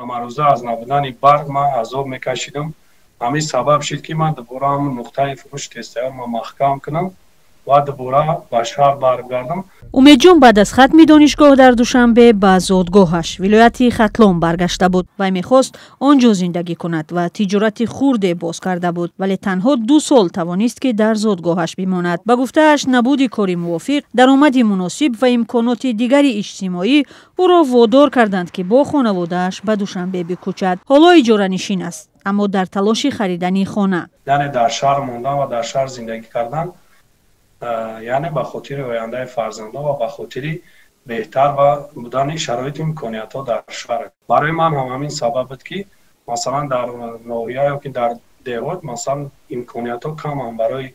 амарӯза аз набудани барқ ман азоб мекашидам. ҳамин сабаб шуд ки ман дубора ҳамн нуқтаи фурӯши тестайёрро маҳкам кунам ва дубора ба шаҳр баргардам. умедҷон баъд аз хатми донишгоҳ дар душанбе ба зодгоҳаш вилояти хатлон баргашта буд. вай мехост он ҷо зиндагӣ кунад ва тиҷорати хурде боз карда буд, вале танҳо 2 сол тавонист ки дар зодгоҳаш бимонад. ба гуфтааш набуди кори мувофиқ, даромади муносиб ва имконоти дигари иҷтимоӣ ӯро водор карданд ки бо хонаводааш ба Душанбе бикӯчад. ҳоло иҷоранишин аст, аммо дар талоши харидани хона. яъне дар шаҳр мондан ва дар шаҳр зиндагӣ кардан, яъне ба хотири ояндаи фарзандон ва ба хотири беҳтар ва будани шароити имкониятҳо дар шаҳр. барои ман ҳам ҳамин сабаб буд ки масалан дар ноҳия ё ки дар деҳот масалан имкониятҳо каманд барои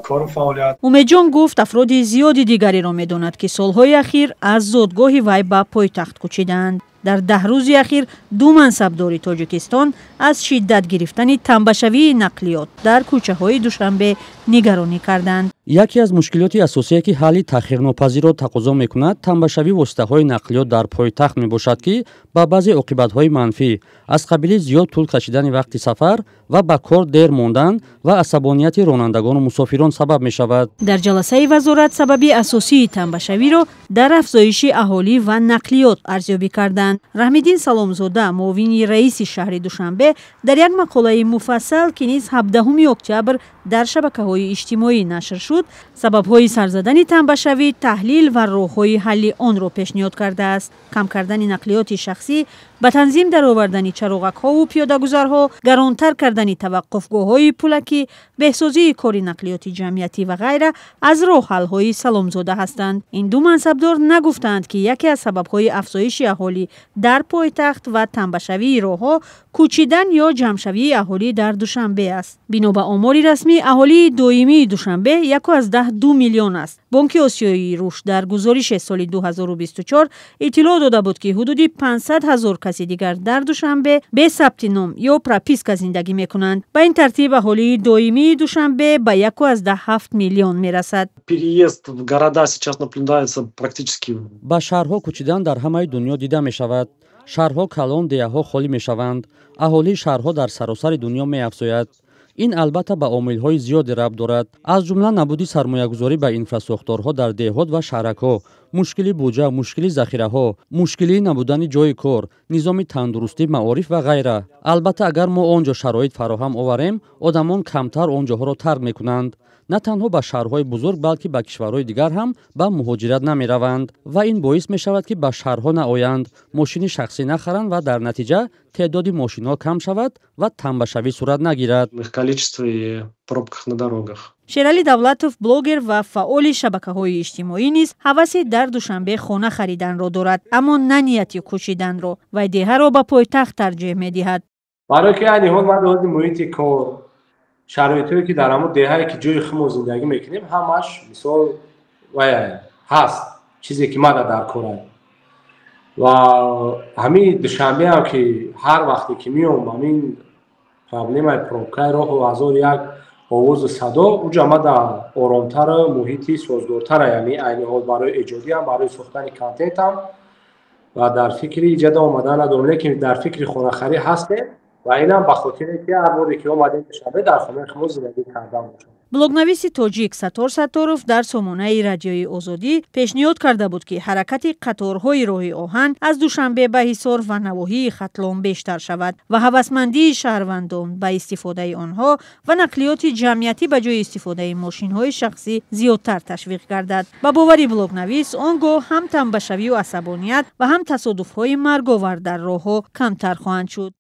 кору фаъолият. умедҷон гуфт афроди зиёди дигареро медонад ки солҳои ахир аз зодгоҳи вай ба пойтахт кӯчиданд. дар 10 рӯзи ахир 2 мансабдори Тоҷикистон аз шиддат гирифтани тамбашавии нақлиёт дар кӯчаҳои Душанбе нигаронӣ карданд. яке аз мушкилоти асосие ки ҳалли таъхирнопазирро тақозо мекунад тамбашавӣ воситаҳои нақлиёт дар пойтахт мебошад ки ба баъзе оқибатҳои манфӣ аз қабили зиёд тӯл кашидани вақти сафар ва ба кор дер мондан ва асабонияти ронандагону мусофирон сабаб мешавад. дар ҷаласаи вазорат сабаби асосии тамбашавиро дар афзоиши аҳолӣ ва нақлиёт арзёбӣ карданд. раҳмиддин саломзода, муовини раиси шаҳри Душанбе, дар як мақолаи муфассал ки низ 17 октябр дар шабакаҳои иҷтимоӣ нашр шуд, сабабҳои сарзадани тамбашавӣ, таҳлил ва роҳҳои ҳалли онро пешниҳод кардааст. кам кардани нақлиёти шахсӣ, ба танзим даровардани чароғакҳову пиёдагузарҳо, гаронтар кардани таваққуфгоҳҳои пулакӣ, беҳсозии кори нақлиёти ҷамъиятӣ ва ғайра аз роҳҳалҳои Саломзода ҳастанд. ин 2 мансабдор нагуфтанд ки яке аз сабабҳои афзоиши аҳолӣ дар пойтахт ва тамбашавии роҳҳо кӯчидан ё ҷамъшавии аҳолӣ дар Душанбе аст. бино ба омори расмӣ, аҳолии доимии Душанбе 1,2 миллион аст. бонки осиёии рушд дар гузориши соли 2024 иттилоъ дода буд ки ҳудуди 500 000 каси дигар дар Душанбе бе сабти ном ё прописка зиндагӣ мекунанд. ба ин тартиб аҳолии доимии Душанбе ба 1,7 миллион мерасад. Переезд в города сейчас наблюдается практически. ба шаҳрҳо кӯчидан дар ҳамаи дунё дида мешавад. шаҳрҳо калон, деҳаҳо холӣ мешаванд. аҳолии шаҳрҳо дар саросари дунё меафзояд. ин албатта ба омилҳои зиёде рабт дорад. аз ҷумла набуди сармоягузорӣ ба инфрасохторҳо дар деҳот ва шаҳракҳо, мушкили буҷа, мушкили захираҳо, мушкилии набудани ҷойи кор, низоми тандурустӣ, маориф ва ғайра. албатта агар мо он ҷо шароит фароҳам оварем, одамон камтар он ҷоҳоро тарк мекунанд. на танҳо ба шаҳрҳои бузург, балки ба кишварҳои дигар ҳам ба муҳоҷират намераванд ва ин боис мешавад ки ба шаҳрҳо наоянд, мошини шахсӣ нахаранд ва дар натиҷа теъдоди мошинҳо кам шавад ва тамбашавӣ сурат нагирад. Их количество и пробках на дорогах. шерали давлатов, блогер ва фаъоли шабакаҳои иҷтимоӣ низ ҳаваси дар Душанбе хона хариданро дорад, аммо на нияти кӯчиданро. вай деҳаро ба пойтахт тарҷеҳ медиҳад. барои ки айни ҳол ман муҳити кор, шароитое ки дар ҳамон деҳае ки ҷои хумо зиндагӣ мекунем, ҳамаш мисол ҳаст, чизе ки мада дар корам. ва ҳамин Душанбе ҳам ки ҳар вақте ки меом ҳамин проблемаи пробкаи роҳу ҳазор як овозу садо, уҷа мада оромтара, муҳити созгортара, яъне айни ҳол барои эҷодиам, барои сохтани контентам ва дар фикри иҷода омадан надорам, лекин дар фикри хонахарӣ ҳастем ва инам ба хотире ки ҳар боре ки омадем Душанбе дар хонаи хумо зиндагӣ кардан бошам. блогнависи тоҷик Сатор Сатторов дар сомонаи радиои Озодӣ пешниҳод карда буд ки ҳаракати қаторҳои роҳи оҳан аз Душанбе ба Ҳисор ва навоҳии Хатлон бештар шавад ва ҳавасмандии шаҳрвандон ба истифодаи онҳо ва нақлиёти ҷамъиятӣ ба ҷои истифодаи мошинҳои шахсӣ зиёдтар ташвиқ гардад. ба бовари блогнавис, он гоҳ ҳам тамбашавию асабоният ва ҳам тасодуфҳои марговар дар роҳҳо камтар хоҳанд шуд.